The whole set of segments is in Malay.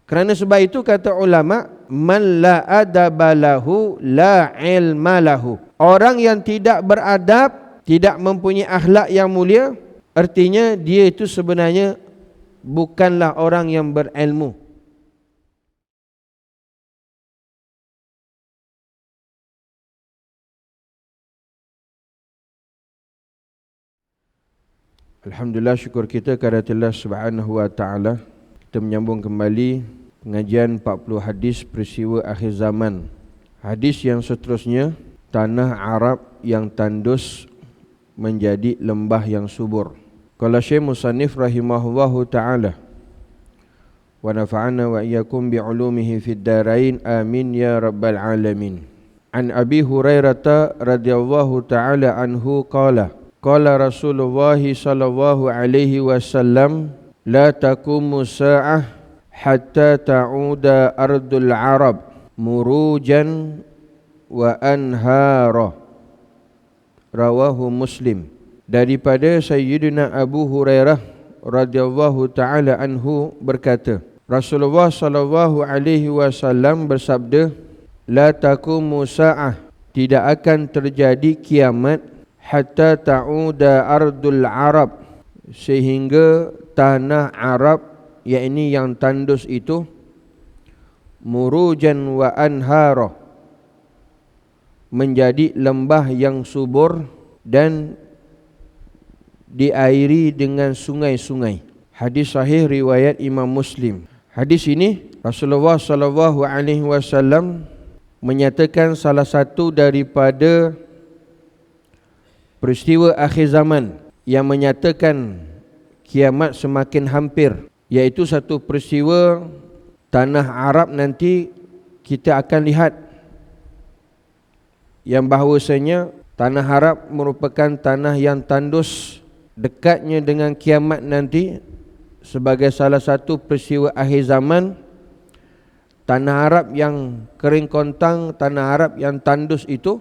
Kerana sebab itu kata ulama, man la adaba lahu la ilma lahu. Orang yang tidak beradab, tidak mempunyai akhlak yang mulia, artinya dia itu sebenarnya bukanlah orang yang berilmu. Alhamdulillah, syukur kita kepada Allah Subhanahu wa taala. Kita menyambung kembali pengajian 40 hadis peristiwa akhir zaman. Hadis yang seterusnya, tanah Arab yang tandus menjadi lembah yang subur. Qala Syekh Musannif rahimahullahu taala, wa nafa'ana wa iyyakum bi 'ulumihi fid dharain amin ya rabbal alamin. An Abi Hurairah radhiyallahu taala anhu qala qala Rasulullah sallallahu alaihi wasallam, la taqumu sa'ah hatta ta'uda ardul Arab murujan wa anhara. Rawahu Muslim. Daripada Sayyidina Abu Hurairah radhiyallahu taala anhu berkata, Rasulullah sallallahu alaihi wasallam bersabda, la taqumu sa'ah, tidak akan terjadi kiamat, hatta ta'uda ardul Arab, sehingga tanah Arab, yakni yang tandus itu, murujan wa anhara, menjadi lembah yang subur dan diairi dengan sungai-sungai. Hadis sahih riwayat Imam Muslim. Hadis ini Rasulullah sallallahu alaihi wasallam menyatakan salah satu daripada peristiwa akhir zaman yang menyatakan kiamat semakin hampir, iaitu satu peristiwa tanah Arab nanti kita akan lihat yang bahawasanya tanah Arab merupakan tanah yang tandus, dekatnya dengan kiamat nanti. Sebagai salah satu peristiwa akhir zaman, tanah Arab yang kering kontang, tanah Arab yang tandus itu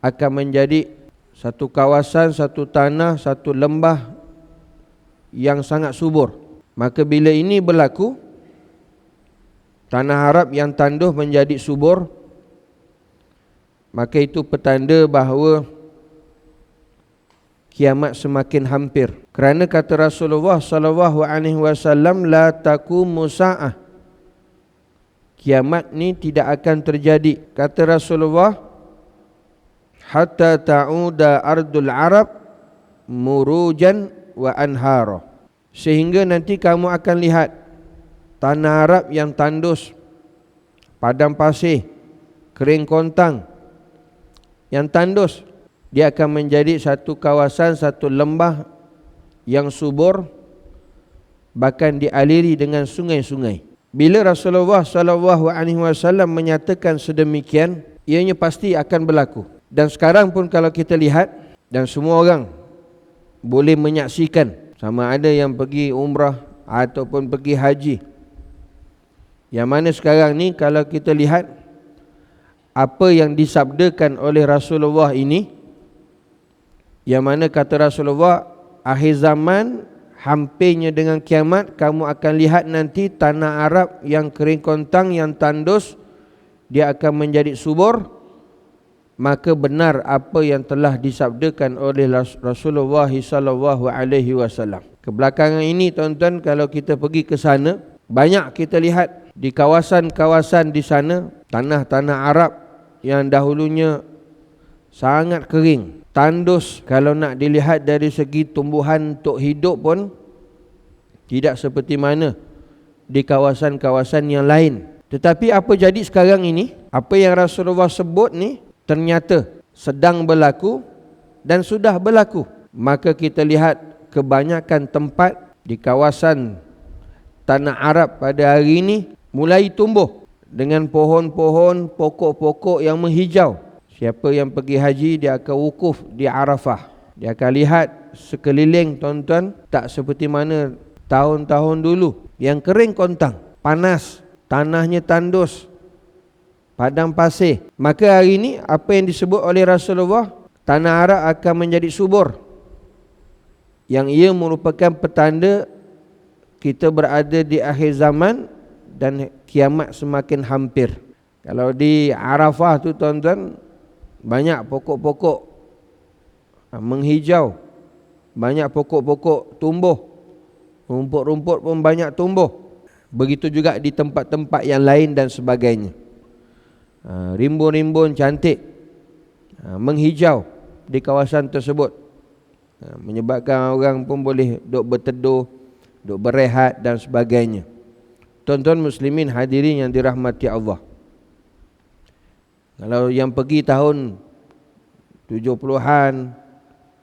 akan menjadi satu kawasan, satu tanah, satu lembah yang sangat subur. Maka bila ini berlaku, tanah Arab yang tandus menjadi subur, maka itu petanda bahawa kiamat semakin hampir. Kerana kata Rasulullah sallallahu alaihi wasallam, la taqumu sa'ah, kiamat ni tidak akan terjadi, kata Rasulullah, hatta ta'uda ardul Arab murujan wa anhara, sehingga nanti kamu akan lihat tanah Arab yang tandus, padang pasir, kering kontang, yang tandus, dia akan menjadi satu kawasan, satu lembah yang subur, bahkan dialiri dengan sungai-sungai. Bila Rasulullah sallallahu alaihi wasallam menyatakan sedemikian, ianya pasti akan berlaku. Dan sekarang pun kalau kita lihat, dan semua orang boleh menyaksikan, sama ada yang pergi umrah ataupun pergi haji, yang mana sekarang ni kalau kita lihat apa yang disabdakan oleh Rasulullah ini, yang mana kata Rasulullah, akhir zaman hampirnya dengan kiamat, kamu akan lihat nanti tanah Arab yang kering kontang, yang tandus, dia akan menjadi subur. Maka benar apa yang telah disabdakan oleh Rasulullah sallallahu alaihi wasallam. Kebelakangan ini tuan-tuan, kalau kita pergi ke sana, banyak kita lihat di kawasan-kawasan di sana, tanah-tanah Arab yang dahulunya sangat kering, tandus, kalau nak dilihat dari segi tumbuhan untuk hidup pun tidak seperti mana di kawasan-kawasan yang lain. Tetapi apa jadi sekarang ini? Apa yang Rasulullah sebut ni ternyata sedang berlaku dan sudah berlaku. Maka kita lihat kebanyakan tempat di kawasan tanah Arab pada hari ini mulai tumbuh dengan pohon-pohon, pokok-pokok yang menghijau. Siapa yang pergi haji, dia akan wukuf di Arafah, dia akan lihat sekeliling tuan-tuan, tak seperti mana tahun-tahun dulu yang kering kontang, panas, tanahnya tandus, padang pasir. Maka hari ini apa yang disebut oleh Rasulullah, tanah Arab akan menjadi subur, yang ia merupakan petanda kita berada di akhir zaman, dan kiamat semakin hampir. Kalau di Arafah tu tuan-tuan, banyak pokok-pokok menghijau, banyak pokok-pokok tumbuh, rumput-rumput pun banyak tumbuh. Begitu juga di tempat-tempat yang lain dan sebagainya. Rimbun-rimbun cantik menghijau di kawasan tersebut, menyebabkan orang pun boleh duduk berteduh, duduk berehat dan sebagainya. Tuan-tuan muslimin hadirin yang dirahmati Allah, kalau yang pergi tahun 70-an,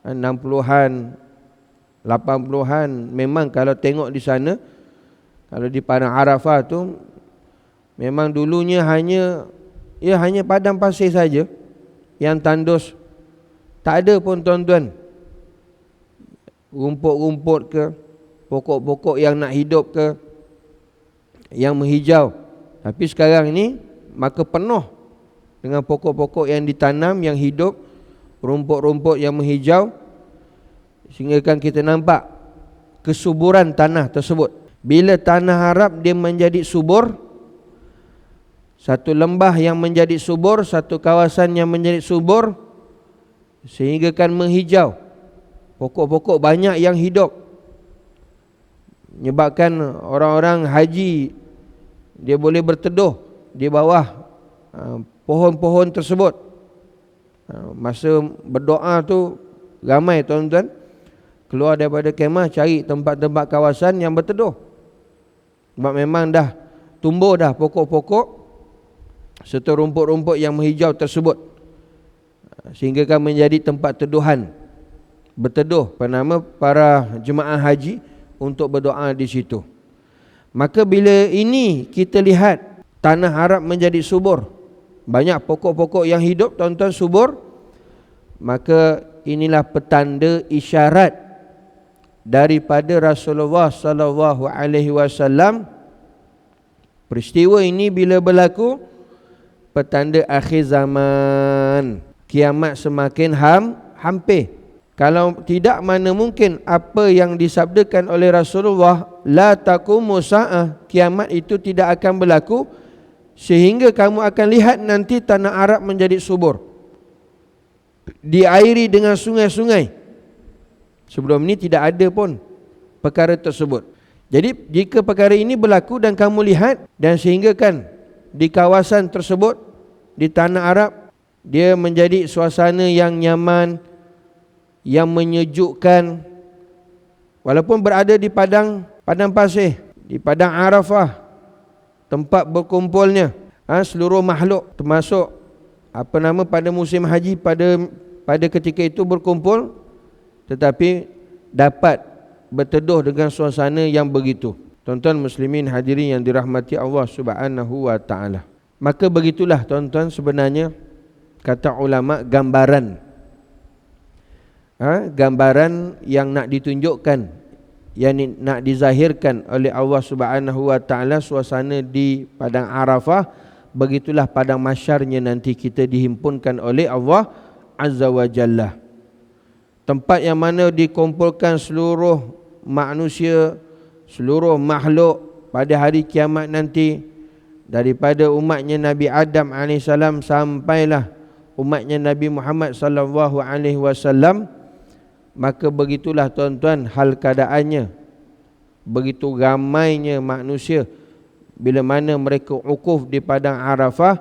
60-an, 80-an, memang kalau tengok di sana, kalau di padang Arafah tu, memang dulunya hanya padang pasir saja yang tandus. Tak ada pun tuan-tuan rumput-rumput ke, pokok-pokok yang nak hidup ke, yang menghijau. Tapi sekarang ni maka penuh dengan pokok-pokok yang ditanam, yang hidup, rumput-rumput yang menghijau, sehingga kan kita nampak kesuburan tanah tersebut. Bila tanah Arab dia menjadi subur, satu lembah yang menjadi subur, satu kawasan yang menjadi subur, sehingga kan menghijau, pokok-pokok banyak yang hidup, menyebabkan orang-orang haji dia boleh berteduh di bawah pohon-pohon tersebut. Masa berdoa tu ramai tuan-tuan keluar daripada kemah cari tempat-tempat kawasan yang berteduh, sebab memang dah tumbuh dah pokok-pokok serta rumput-rumput yang menghijau tersebut, sehingga kan menjadi tempat teduhan, berteduh penama para jemaah haji untuk berdoa di situ. Maka bila ini kita lihat tanah Arab menjadi subur, banyak pokok-pokok yang hidup tuan-tuan, subur, maka inilah petanda isyarat daripada Rasulullah sallallahu alaihi wasallam. Peristiwa ini bila berlaku, petanda akhir zaman, kiamat semakin hampir. Kalau tidak, mana mungkin apa yang disabdakan oleh Rasulullah, la taqumu sa'ah, kiamat itu tidak akan berlaku sehingga kamu akan lihat nanti tanah Arab menjadi subur, diairi dengan sungai-sungai. Sebelum ini tidak ada pun perkara tersebut. Jadi jika perkara ini berlaku dan kamu lihat, dan sehingga kan di kawasan tersebut, di tanah Arab, dia menjadi suasana yang nyaman, yang menyejukkan, walaupun berada di padang pasir, di padang Arafah, tempat berkumpulnya seluruh makhluk, termasuk pada musim haji pada ketika itu berkumpul, tetapi dapat berteduh dengan suasana yang begitu. Tuan-tuan muslimin hadirin yang dirahmati Allah Subhanahu wa taala. Maka begitulah tuan-tuan sebenarnya kata ulama gambaran gambaran yang nak ditunjukkan, yang nak dizahirkan oleh Allah Subhanahu wa taala, suasana di padang Arafah. Begitulah padang masyarnya nanti kita dihimpunkan oleh Allah Azza wa Jalla, tempat yang mana dikumpulkan seluruh manusia, seluruh makhluk pada hari kiamat nanti, daripada umatnya Nabi Adam AS sampailah umatnya Nabi Muhammad sallallahu alaihi wasallam. Maka begitulah tuan-tuan hal keadaannya, begitu ramainya manusia. Bila mana mereka ukuf di padang Arafah,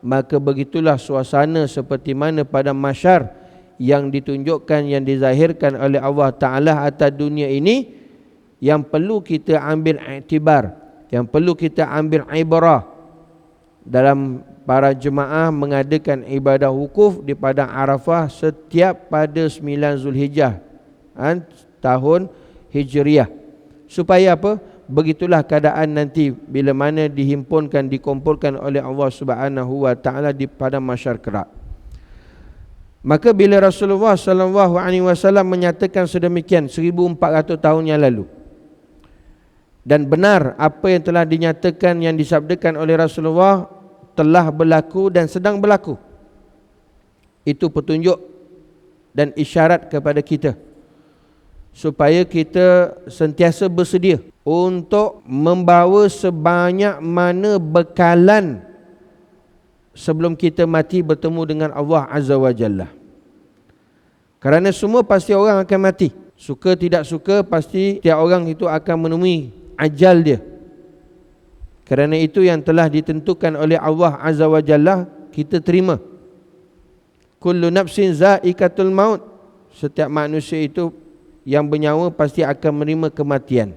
maka begitulah suasana seperti mana pada masyar yang ditunjukkan, yang dizahirkan oleh Allah Ta'ala atas dunia ini, yang perlu kita ambil iktibar, yang perlu kita ambil ibrah dalam para jemaah mengadakan ibadah wukuf di padang Arafah setiap pada 9 Zulhijjah tahun Hijriah. Supaya apa? Begitulah keadaan nanti bila mana dihimpunkan, dikumpulkan oleh Allah Subhanahu wa taala di padang mahsyar kelak. Maka bila Rasulullah sallallahu alaihi wasallam menyatakan sedemikian 1400 tahun yang lalu, dan benar apa yang telah dinyatakan, yang disabdakan oleh Rasulullah telah berlaku dan sedang berlaku, itu petunjuk dan isyarat kepada kita supaya kita sentiasa bersedia untuk membawa sebanyak mana bekalan sebelum kita mati bertemu dengan Allah Azza wa Jalla. Kerana semua pasti orang akan mati. Suka tidak suka, pasti tiap orang itu akan menemui ajal dia. Kerana itu yang telah ditentukan oleh Allah Azza wa Jalla, kita terima. Kullu nafsin za'iqatul maut. Setiap manusia itu yang bernyawa pasti akan menerima kematian.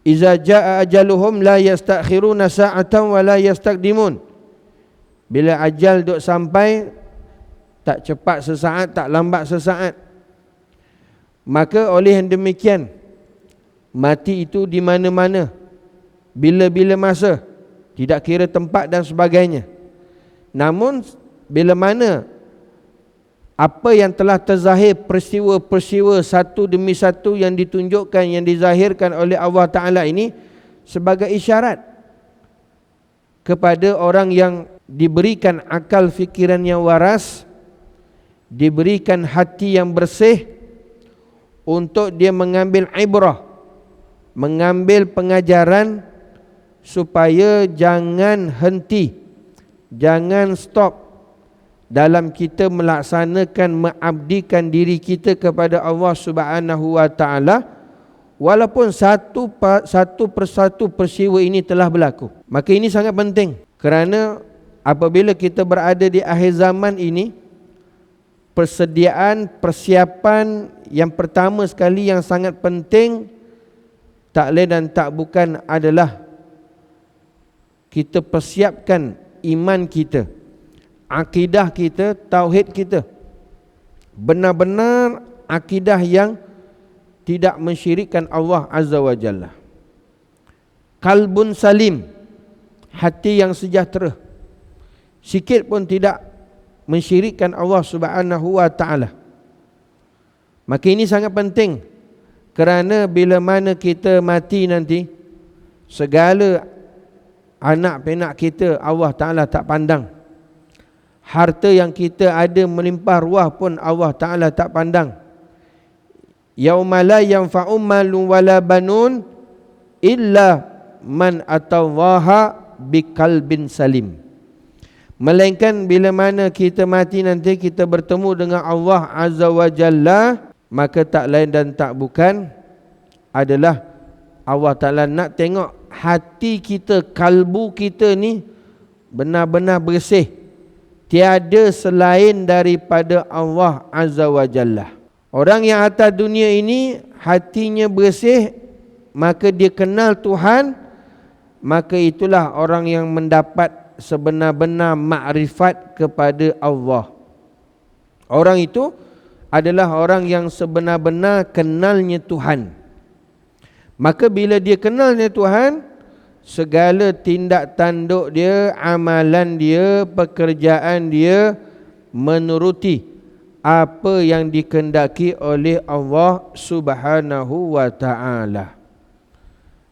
Iza jaa ajaluhum la yastakhiruna sa'atan wa la yastaqdimun. Bila ajal duk sampai, tak cepat sesaat, tak lambat sesaat. Maka oleh yang demikian, mati itu di mana-mana, bila-bila masa, tidak kira tempat dan sebagainya. Namun bila mana apa yang telah terzahir, peristiwa-peristiwa satu demi satu yang ditunjukkan, yang dizahirkan oleh Allah Ta'ala ini sebagai isyarat kepada orang yang diberikan akal fikiran yang waras, diberikan hati yang bersih, untuk dia mengambil ibrah, mengambil pengajaran, supaya jangan henti, jangan stop dalam kita melaksanakan, mengabdikan diri kita kepada Allah Subhanahu wa Ta'ala, walaupun satu persatu peristiwa ini telah berlaku. Maka ini sangat penting, kerana apabila kita berada di akhir zaman ini, persediaan, persiapan yang pertama sekali yang sangat penting, tak lain dan tak bukan adalah kita persiapkan iman kita, akidah kita, tauhid kita, benar-benar akidah yang tidak mensyirikkan Allah Azza wa Jalla. Qalbun salim, hati yang sejahtera, sikit pun tidak mensyirikkan Allah Subhanahu wa Ta'ala. Maka ini sangat penting, kerana bila mana kita mati nanti, segala anak penak kita Allah Ta'ala tak pandang. Harta yang kita ada melimpah ruah pun Allah Ta'ala tak pandang. Yauma la yanfa'u malun wala banun illa man atallaha biqalbin salim. Melainkan bila mana kita mati nanti, kita bertemu dengan Allah Azza wa Jalla, maka tak lain dan tak bukan adalah Allah Ta'ala nak tengok hati kita, kalbu kita ni benar-benar bersih, tiada selain daripada Allah Azza wa Jalla. Orang yang atas dunia ini hatinya bersih, maka dia kenal Tuhan, maka itulah orang yang mendapat sebenar-benar makrifat kepada Allah. Orang itu adalah orang yang sebenar-benar kenalnya Tuhan. Maka bila dia kenalnya Tuhan, segala tindak tanduk dia, amalan dia, pekerjaan dia menuruti apa yang dikehendaki oleh Allah Subhanahu wa Ta'ala.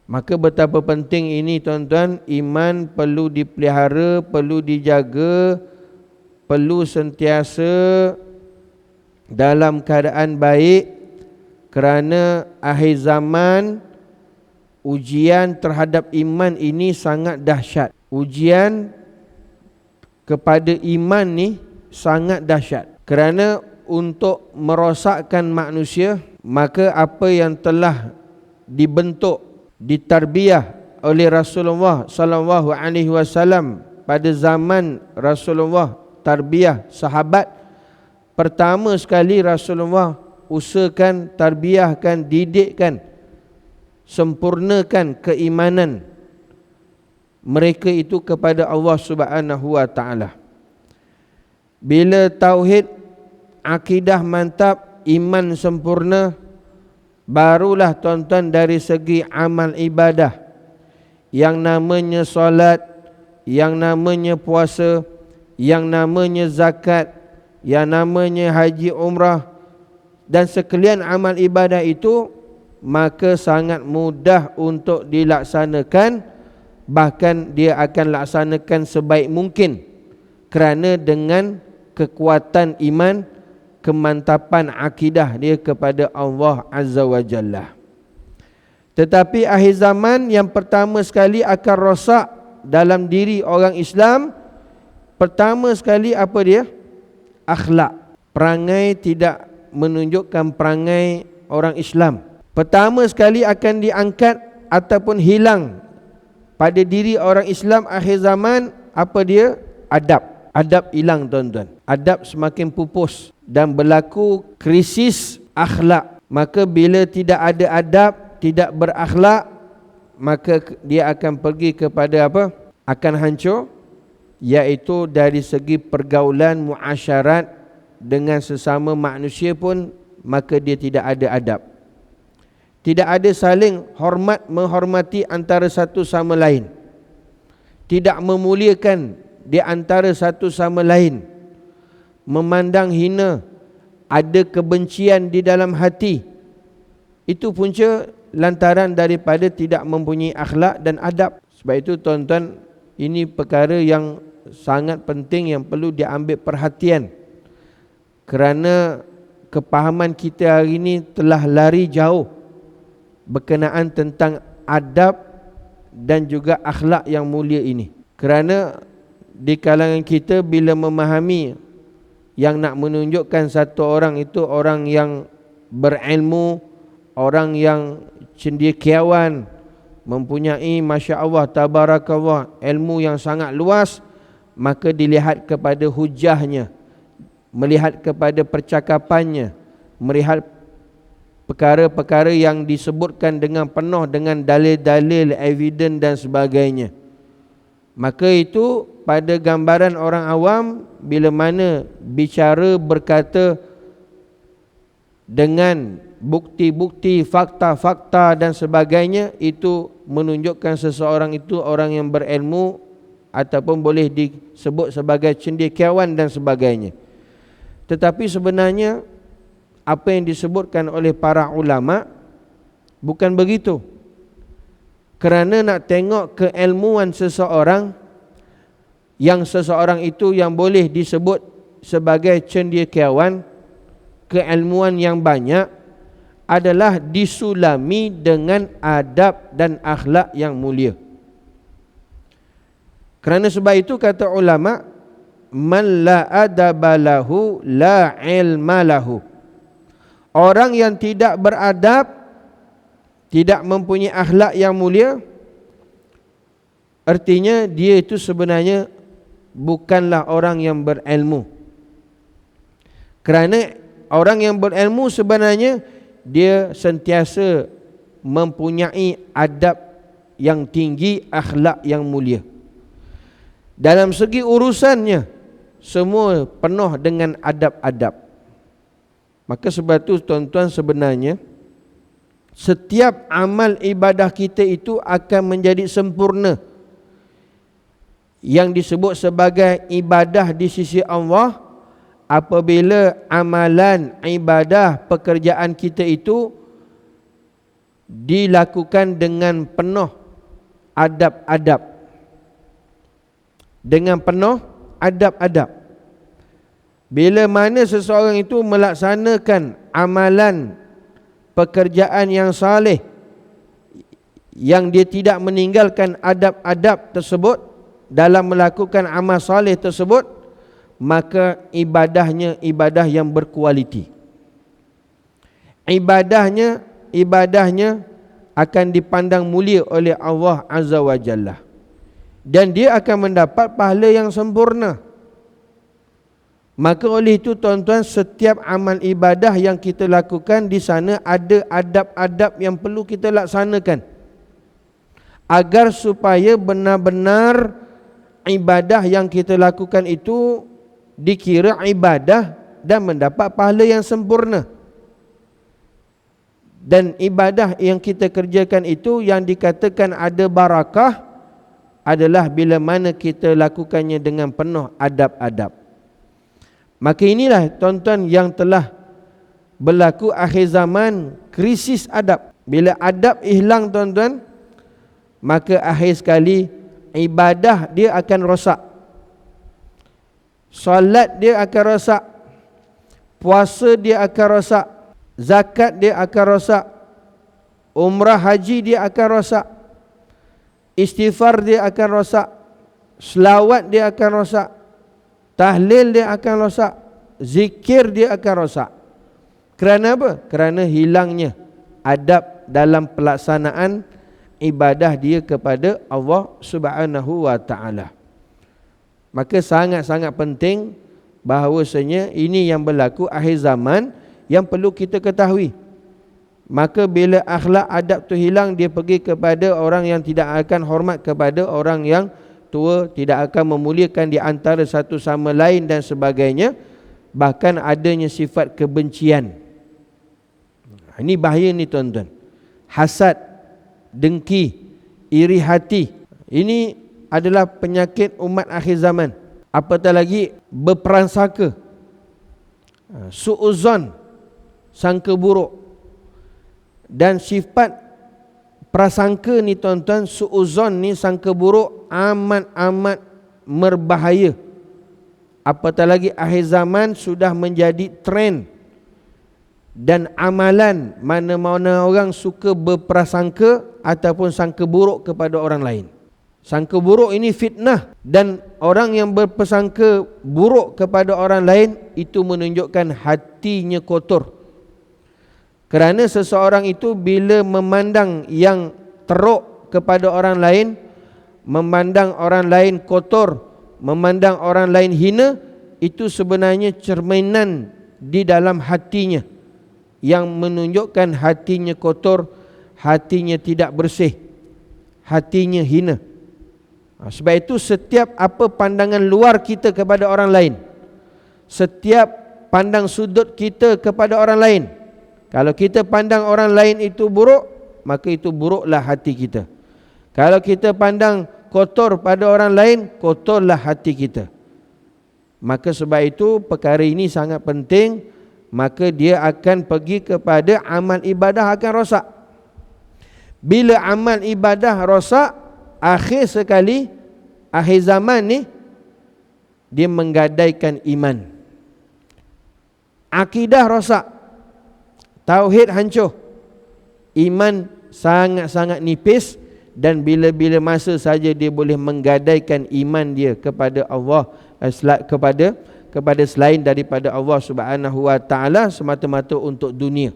Maka betapa penting ini tuan-tuan, iman perlu dipelihara, perlu dijaga, perlu sentiasa dalam keadaan baik, kerana akhir zaman ujian terhadap iman ini sangat dahsyat. Ujian kepada iman ni sangat dahsyat, kerana untuk merosakkan manusia, maka apa yang telah dibentuk, ditarbiyah oleh Rasulullah sallallahu alaihi wasallam pada zaman Rasulullah, tarbiyah sahabat, pertama sekali Rasulullah usahakan, tarbiyahkan, didikkan, sempurnakan keimanan mereka itu kepada Allah Subhanahu wa Ta'ala. Bila tauhid, akidah mantap, iman sempurna, barulah tuan-tuan dari segi amal ibadah, yang namanya solat, yang namanya puasa, yang namanya zakat, yang namanya haji umrah, dan sekalian amal ibadah itu, maka sangat mudah untuk dilaksanakan. Bahkan dia akan laksanakan sebaik mungkin, kerana dengan kekuatan iman, kemantapan akidah dia kepada Allah Azza wa Jalla. Tetapi akhir zaman yang pertama sekali akan rosak dalam diri orang Islam, pertama sekali apa dia? Akhlak. Perangai tidak menunjukkan perangai orang Islam. Pertama sekali akan diangkat ataupun hilang pada diri orang Islam akhir zaman, apa dia? Adab. Adab hilang tuan-tuan. Adab semakin pupus dan berlaku krisis akhlak. Maka bila tidak ada adab, tidak berakhlak, maka dia akan pergi kepada apa? Akan hancur, iaitu dari segi pergaulan muasyarat dengan sesama manusia pun, maka dia tidak ada adab. Tidak ada saling hormat menghormati antara satu sama lain. Tidak memuliakan di antara satu sama lain. Memandang hina, ada kebencian di dalam hati. Itu punca lantaran daripada tidak mempunyai akhlak dan adab. Sebab itu tuan-tuan, ini perkara yang sangat penting yang perlu diambil perhatian. Kerana kepahaman kita hari ini telah lari jauh berkenaan tentang adab dan juga akhlak yang mulia ini. Kerana di kalangan kita bila memahami yang nak menunjukkan satu orang itu orang yang berilmu, orang yang cendekiawan, mempunyai Masya Allah, Tabarakallah, ilmu yang sangat luas, maka dilihat kepada hujahnya, melihat kepada percakapannya, melihat perkara-perkara yang disebutkan dengan penuh dengan dalil-dalil, evidence dan sebagainya. Maka itu pada gambaran orang awam, bila mana bicara berkata dengan bukti-bukti, fakta-fakta dan sebagainya, itu menunjukkan seseorang itu orang yang berilmu ataupun boleh disebut sebagai cendekiawan dan sebagainya. Tetapi sebenarnya apa yang disebutkan oleh para ulama bukan begitu. Kerana nak tengok keilmuan seseorang, yang seseorang itu yang boleh disebut sebagai cendekiawan, keilmuan yang banyak adalah disulami dengan adab dan akhlak yang mulia. Kerana sebab itu kata ulama, man la adaba lahu la ilma lahu. Orang yang tidak beradab, tidak mempunyai akhlak yang mulia, artinya dia itu sebenarnya bukanlah orang yang berilmu. Kerana orang yang berilmu sebenarnya dia sentiasa mempunyai adab yang tinggi, akhlak yang mulia. Dalam segi urusannya semua penuh dengan adab-adab. Maka sebab itu tuan-tuan, sebenarnya setiap amal ibadah kita itu akan menjadi sempurna. Yang disebut sebagai ibadah di sisi Allah apabila amalan, ibadah, pekerjaan kita itu dilakukan dengan penuh adab-adab. Dengan penuh adab-adab. Bila mana seseorang itu melaksanakan amalan, pekerjaan yang saleh, yang dia tidak meninggalkan adab-adab tersebut dalam melakukan amal saleh tersebut, maka ibadahnya ibadah yang berkualiti. Ibadahnya akan dipandang mulia oleh Allah Azza wa Jalla, dan dia akan mendapat pahala yang sempurna. Maka oleh itu tuan-tuan, setiap amal ibadah yang kita lakukan di sana ada adab-adab yang perlu kita laksanakan, agar supaya benar-benar ibadah yang kita lakukan itu dikira ibadah dan mendapat pahala yang sempurna. Dan ibadah yang kita kerjakan itu yang dikatakan ada barakah adalah bila mana kita lakukannya dengan penuh adab-adab. Maka inilah tuan-tuan yang telah berlaku akhir zaman, krisis adab. Bila adab hilang tuan-tuan, maka akhir sekali ibadah dia akan rosak. Solat dia akan rosak, puasa dia akan rosak, zakat dia akan rosak, umrah haji dia akan rosak, istighfar dia akan rosak, selawat dia akan rosak, tahlil dia akan rosak, zikir dia akan rosak. Kerana apa? Kerana hilangnya adab dalam pelaksanaan ibadah dia kepada Allah Subhanahu wa taala. Maka sangat-sangat penting bahawasanya ini yang berlaku akhir zaman yang perlu kita ketahui. Maka bila akhlak adab tu hilang, dia pergi kepada orang yang tidak akan hormat kepada orang yang tua, tidak akan memuliakan di antara satu sama lain dan sebagainya, bahkan adanya sifat kebencian. Ini bahaya ni tuan-tuan. Hasad, dengki, iri hati, ini adalah penyakit umat akhir zaman. Apatah lagi berprasangka, su'uzon, sangka buruk. Dan sifat prasangka ni tuan-tuan, su'uzon ni, sangka buruk, amat-amat berbahaya. Apatah lagi akhir zaman sudah menjadi trend dan amalan mana-mana orang suka berprasangka ataupun sangka buruk kepada orang lain. Sangka buruk ini fitnah, dan orang yang berprasangka buruk kepada orang lain itu menunjukkan hatinya kotor. Kerana seseorang itu bila memandang yang teruk kepada orang lain, memandang orang lain kotor, memandang orang lain hina, itu sebenarnya cerminan di dalam hatinya yang menunjukkan hatinya kotor, hatinya tidak bersih, hatinya hina. Sebab itu setiap apa pandangan luar kita kepada orang lain, setiap pandang sudut kita kepada orang lain, kalau kita pandang orang lain itu buruk, maka itu buruklah hati kita. Kalau kita pandang kotor pada orang lain, kotorlah hati kita. Maka sebab itu perkara ini sangat penting. Maka dia akan pergi kepada amal ibadah akan rosak. Bila amal ibadah rosak, akhir sekali, akhir zaman ni, dia menggadaikan iman. Akidah rosak, tauhid hancur, iman sangat-sangat nipis, dan bila-bila masa saja dia boleh menggadaikan iman dia kepada Allah, kepada selain daripada Allah Subhanahu wa taala, semata-mata untuk dunia.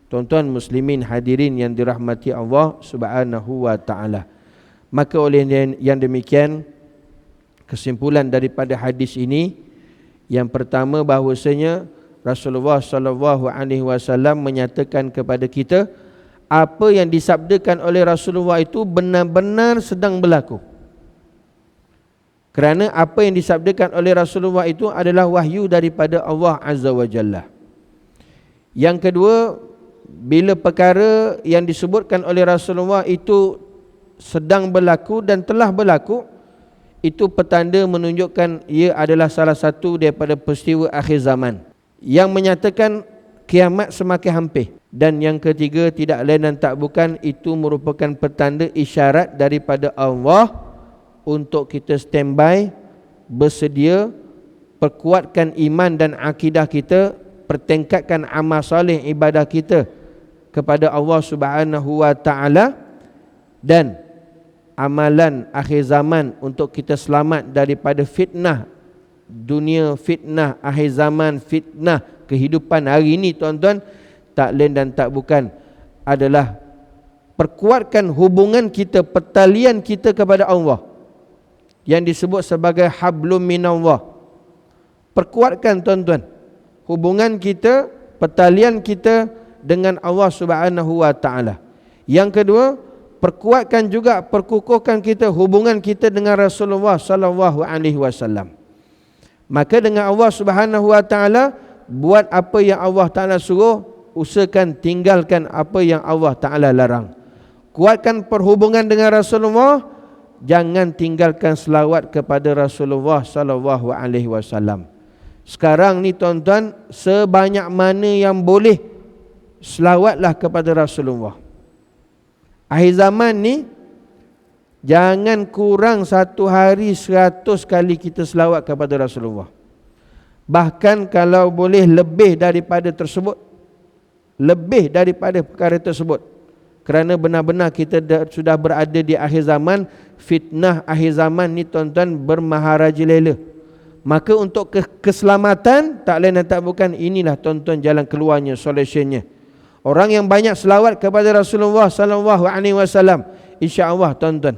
Tuan-tuan muslimin hadirin yang dirahmati Allah Subhanahu wa taala. Maka oleh yang demikian, kesimpulan daripada hadis ini, yang pertama bahawasanya Rasulullah sallallahu alaihi wasallam menyatakan kepada kita, apa yang disabdakan oleh Rasulullah itu benar-benar sedang berlaku. Kerana apa yang disabdakan oleh Rasulullah itu adalah wahyu daripada Allah Azza wa Jalla. Yang kedua, bila perkara yang disebutkan oleh Rasulullah itu sedang berlaku dan telah berlaku, itu petanda menunjukkan ia adalah salah satu daripada peristiwa akhir zaman yang menyatakan kiamat semakin hampir. Dan yang ketiga, tidak lain dan tak bukan, itu merupakan petanda isyarat daripada Allah untuk kita standby, bersedia, perkuatkan iman dan akidah kita, pertingkatkan amal soleh ibadah kita kepada Allah Subhanahu wa taala, dan amalan akhir zaman untuk kita selamat daripada fitnah dunia, fitnah akhir zaman, fitnah kehidupan hari ini tuan-tuan, tak lain dan tak bukan adalah perkuatkan hubungan kita, pertalian kita kepada Allah, yang disebut sebagai hablum minallah. Perkuatkan tuan-tuan hubungan kita, pertalian kita dengan Allah Subhanahu wa taala. Yang kedua, perkuatkan juga, perkukuhkan kita hubungan kita dengan Rasulullah sallallahu alaihi wasallam. Maka dengan Allah Subhanahu wa taala, buat apa yang Allah taala suruh, usahakan tinggalkan apa yang Allah taala larang. Kuatkan perhubungan dengan Rasulullah, jangan tinggalkan selawat kepada Rasulullah sallallahu alaihi wasallam. Sekarang ni tuan-tuan, sebanyak mana yang boleh, selawatlah kepada Rasulullah. Akhir zaman ni, jangan kurang satu hari 100 kali kita selawat kepada Rasulullah. Bahkan kalau boleh lebih daripada tersebut, lebih daripada perkara tersebut. Kerana benar-benar kita sudah berada di akhir zaman. Fitnah akhir zaman ni tuan-tuan bermaharajalela. Maka untuk keselamatan, tak lain dan tak bukan, inilah tuan-tuan jalan keluarnya, solutionnya. Orang yang banyak selawat kepada Rasulullah sallallahu alaihi wasallam, insya-Allah tuan-tuan,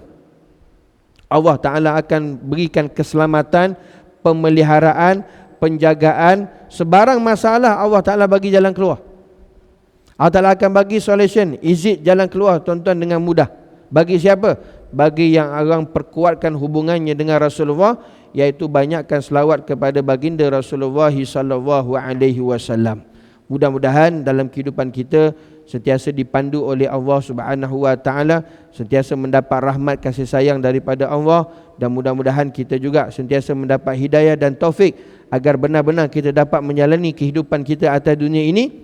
Allah Ta'ala akan berikan keselamatan, pemeliharaan, penjagaan. Sebarang masalah Allah Ta'ala bagi jalan keluar. Allah Ta'ala akan bagi solution, exit, jalan keluar tuan-tuan dengan mudah. Bagi siapa? Bagi yang orang perkuatkan hubungannya dengan Rasulullah, iaitu banyakkan selawat kepada baginda Rasulullah sallallahu alaihi wasallam. Mudah-mudahan dalam kehidupan kita sentiasa dipandu oleh Allah Subhanahu wa taala, sentiasa mendapat rahmat kasih sayang daripada Allah, dan mudah-mudahan kita juga sentiasa mendapat hidayah dan taufik agar benar-benar kita dapat menjalani kehidupan kita atas dunia ini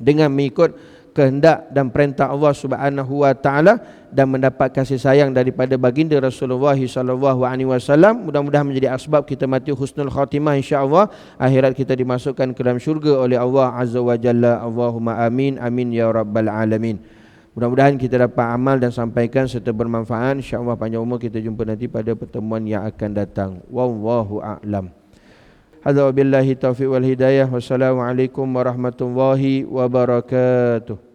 dengan mengikut kehendak dan perintah Allah Subhanahu wa taala dan mendapat kasih sayang daripada baginda Rasulullah sallallahu alaihi wasallam. Mudah-mudahan menjadi asbab kita mati husnul khatimah, insya-Allah akhirat kita dimasukkan ke dalam syurga oleh Allah Azza wa Jalla. Allahumma amin amin ya rabbal alamin. Mudah-mudahan kita dapat amal dan sampaikan serta bermanfaat. Insya-Allah panjang umur, kita jumpa nanti pada pertemuan yang akan datang. Wallahu a'lam. Hadza wabillahi taufiq wal hidayah. Wassalamualaikum warahmatullahi wabarakatuh.